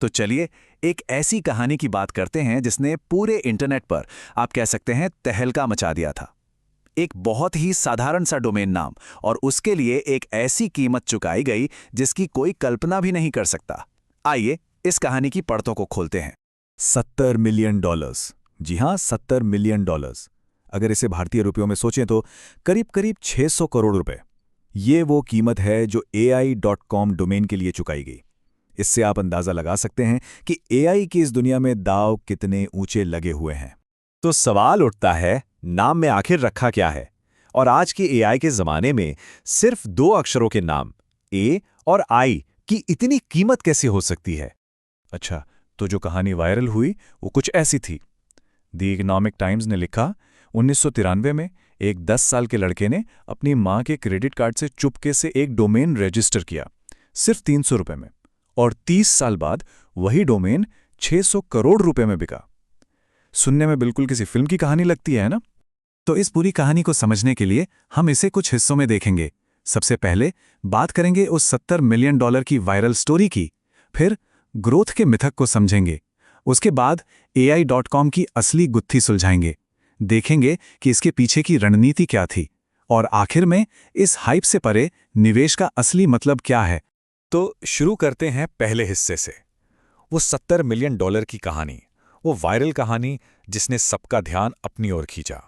तो चलिए एक ऐसी कहानी की बात करते हैं जिसने पूरे इंटरनेट पर आप कह सकते हैं तहलका मचा दिया था। एक बहुत ही साधारण सा डोमेन नाम और उसके लिए एक ऐसी कीमत चुकाई गई जिसकी कोई कल्पना भी नहीं कर सकता। आइए इस कहानी की परतों को खोलते हैं। $70 मिलियन। जी हां, $70 मिलियन। अगर इसे भारतीय रुपयों में सोचें तो करीब करीब 600 करोड़ रुपए। ये वो कीमत है जो AI.com डोमेन के लिए चुकाई गई। इससे आप अंदाजा लगा सकते हैं कि AI की इस दुनिया में दांव कितने ऊंचे लगे हुए हैं। तो सवाल उठता है, नाम में आखिर रखा क्या है? और आज के AI के जमाने में सिर्फ 2 अक्षरों के नाम A और I की इतनी कीमत कैसे हो सकती है? अच्छा, तो जो कहानी वायरल हुई वो कुछ ऐसी थी। द इकोनॉमिक टाइम्स ने लिखा, 1993 में एक 10 साल के लड़के ने अपनी मां के क्रेडिट कार्ड से चुपके से एक डोमेन रजिस्टर किया, सिर्फ 300 रुपए में। और 30 साल बाद वही डोमेन 600 करोड़ रुपए में बिका। सुनने में बिल्कुल किसी फिल्म की कहानी लगती है ना? तो इस पूरी कहानी को समझने के लिए हम इसे कुछ हिस्सों में देखेंगे। सबसे पहले बात करेंगे उस $70 मिलियन की वायरल स्टोरी की, फिर ग्रोथ के मिथक को समझेंगे, उसके बाद AI.com की असली गुत्थी सुलझाएंगे, देखेंगे कि इसके पीछे की रणनीति क्या थी, और आखिर में इस हाइप से परे निवेश का असली मतलब क्या है। तो शुरू करते हैं पहले हिस्से से। वो $70 मिलियन की कहानी, वो वायरल कहानी जिसने सबका ध्यान अपनी ओर खींचा।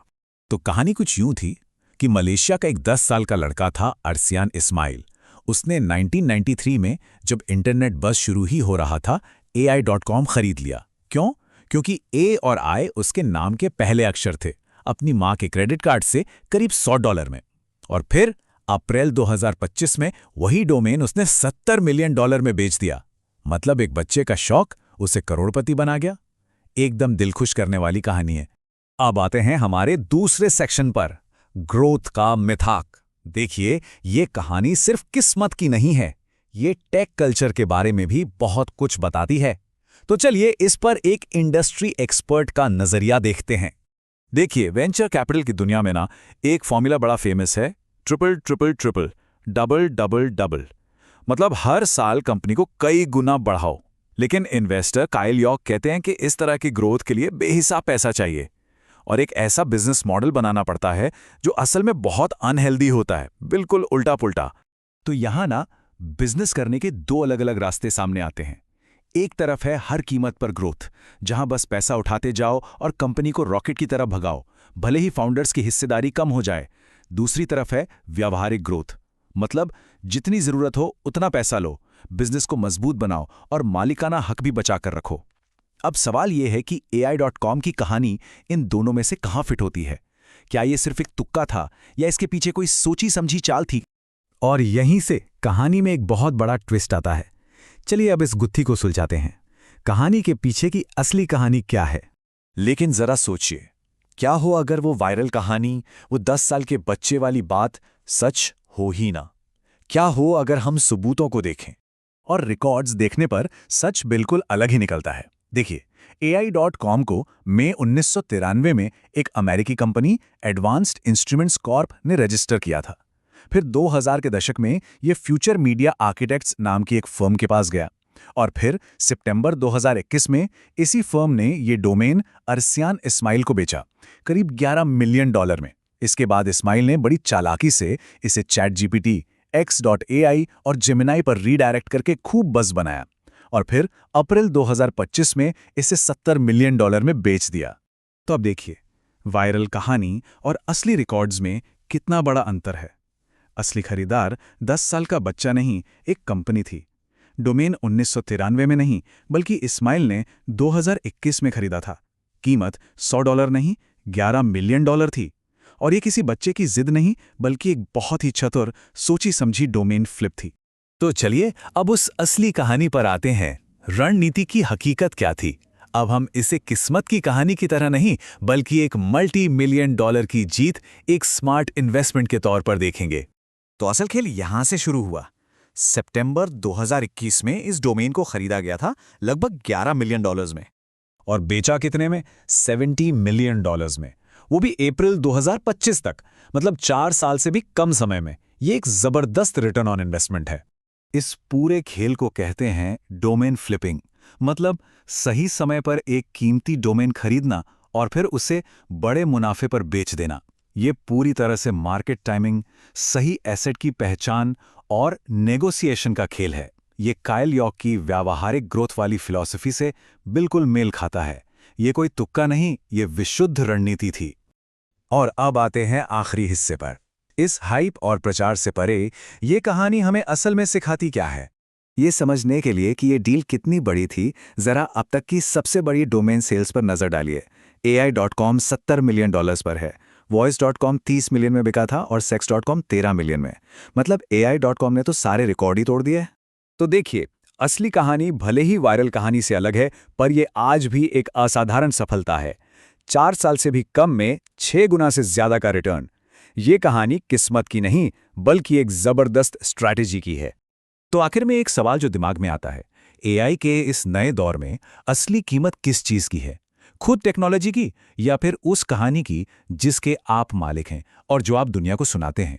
तो कहानी कुछ यूं थी कि मलेशिया का एक 10 साल का लड़का था, अरसियान इस्माइल। उसने 1993 में जब इंटरनेट बस शुरू ही हो रहा था, AI.com खरीद लिया। क्यों? क्योंकि A और I उसके नाम के पहले अक्षर थे, अपनी मां के क्रेडिट कार्ड से करीब $100 में। और फिर अप्रैल 2025 में वही डोमेन उसने $70 मिलियन में बेच दिया। मतलब एक बच्चे का शौक उसे करोड़पति बना गया। एकदम दिल खुश करने वाली कहानी है। अब आते हैं हमारे दूसरे सेक्शन पर, ग्रोथ का मिथक। देखिए, ये कहानी सिर्फ किस्मत की नहीं है, ये टेक कल्चर के बारे में भी बहुत कुछ बताती है। तो चलिए इस पर एक इंडस्ट्री एक्सपर्ट का नजरिया देखते हैं। देखिए, वेंचर कैपिटल की दुनिया में ना एक फॉर्मूला बड़ा फेमस है, triple triple triple, double double double. मतलब हर साल कंपनी को कई गुना बढ़ाओ। लेकिन इन्वेस्टर काइल यॉक कहते हैं कि इस तरह की ग्रोथ के लिए बेहिसाब पैसा चाहिए और एक ऐसा बिजनेस मॉडल बनाना पड़ता है जो असल में बहुत अनहेल्दी होता है, बिल्कुल उल्टा पुल्टा। तो यहां ना बिजनेस करने के 2 अलग अलग रास्ते सामने आते हैं। एक तरफ है हर कीमत पर ग्रोथ, जहां बस पैसा उठाते जाओ और कंपनी को रॉकेट की तरह भगाओ, भले ही फाउंडर्स की हिस्सेदारी कम हो जाए। दूसरी तरफ है व्यावहारिक ग्रोथ, मतलब जितनी जरूरत हो उतना पैसा लो, बिजनेस को मजबूत बनाओ और मालिकाना हक भी बचा कर रखो। अब सवाल यह है कि AI.com की कहानी इन दोनों में से कहां फिट होती है? क्या यह सिर्फ एक तुक्का था या इसके पीछे कोई सोची समझी चाल थी? और यहीं से कहानी में एक बहुत बड़ा ट्विस्ट आता है। चलिए अब इस गुत्थी को सुलझाते हैं। कहानी के पीछे की असली कहानी क्या है? लेकिन जरा सोचिए, क्या हो अगर वो वायरल कहानी, वो 10 साल के बच्चे वाली बात सच हो ही ना? क्या हो अगर हम सबूतों को देखें? और रिकॉर्ड्स देखने पर सच बिल्कुल अलग ही निकलता है। देखिए, AI.com को मई 1993 में एक अमेरिकी कंपनी एडवांस्ड इंस्ट्रूमेंट्स कॉर्प ने रजिस्टर किया था। फिर 2000 के दशक में ये फ्यूचर मीडिया आर्किटेक्ट्स नाम की एक फर्म के पास गया और फिर सितंबर 2021 में इसी फर्म ने ये डोमेन अरसियान इस्माइल को बेचा, करीब $11 मिलियन में। इसके बाद इस्माइल ने बड़ी चालाकी से इसे ChatGPT, X.AI और जेमिनाई पर रीडायरेक्ट करके खूब बज़ बनाया और फिर अप्रैल 2025 में इसे $70 मिलियन में बेच दिया। तो अब देखिए, वायरल कहानी और असली रिकॉर्ड्स में कितना बड़ा अंतर है। असली खरीदार 10 साल का बच्चा नहीं, एक कंपनी थी। डोमेन 1993 में नहीं, बल्कि इस्माइल ने 2021 में खरीदा था। कीमत $100 नहीं, $11 मिलियन थी। और ये किसी बच्चे की जिद नहीं, बल्कि एक बहुत ही चतुर, सोची समझी डोमेन फ्लिप थी। तो चलिए अब उस असली कहानी पर आते हैं। रणनीति की हकीकत क्या थी? अब हम इसे किस्मत की कहानी की तरह नहीं, बल्कि एक $multi-million की जीत, एक स्मार्ट इन्वेस्टमेंट के तौर पर देखेंगे। तो असल खेल यहां से शुरू हुआ। सितंबर 2021 में इस डोमेन को खरीदा गया था लगभग $11 मिलियन में और बेचा कितने में? $70 मिलियन में, वो भी अप्रैल 2025 तक, मतलब 4 साल से भी कम समय में। ये एक जबरदस्त रिटर्न ऑन इन्वेस्टमेंट है। इस पूरे खेल को कहते हैं डोमेन फ्लिपिंग, मतलब सही समय पर एक कीमती डोमेन खरीदना और फिर उसे बड़े मुनाफे पर बेच देना। ये पूरी तरह से मार्केट टाइमिंग, सही एसेट की पहचान और नेगोशिएशन का खेल है। ये काइल यॉक की व्यावहारिक ग्रोथ वाली फिलॉसफी से बिल्कुल मेल खाता है। ये कोई तुक्का नहीं, ये विशुद्ध रणनीति थी। और अब आते हैं आखिरी हिस्से पर। इस हाइप और प्रचार से परे ये कहानी हमें असल में सिखाती क्या है? ये समझने के लिए कि ये डील कितनी बड़ी थी, जरा अब तक की सबसे बड़ी डोमेन सेल्स पर नजर डालिए। AI.com $70 मिलियन पर है, Voice.com 30 मिलियन में बिका था और Sex.com 13 मिलियन में। मतलब AI.com ने तो सारे रिकॉर्ड ही तोड़ दिए। तो देखिए, असली कहानी भले ही वायरल कहानी से अलग है, पर यह आज भी एक असाधारण सफलता है। 4 साल से भी कम में 6 गुना से ज्यादा का रिटर्न। ये कहानी किस्मत की नहीं, बल्कि एक जबरदस्त स्ट्रैटेजी की है। तो आखिर में एक सवाल जो दिमाग में आता है, AI के इस नए दौर में असली कीमत किस चीज की है? खुद टेक्नोलॉजी की, या फिर उस कहानी की जिसके आप मालिक हैं और जो आप दुनिया को सुनाते हैं?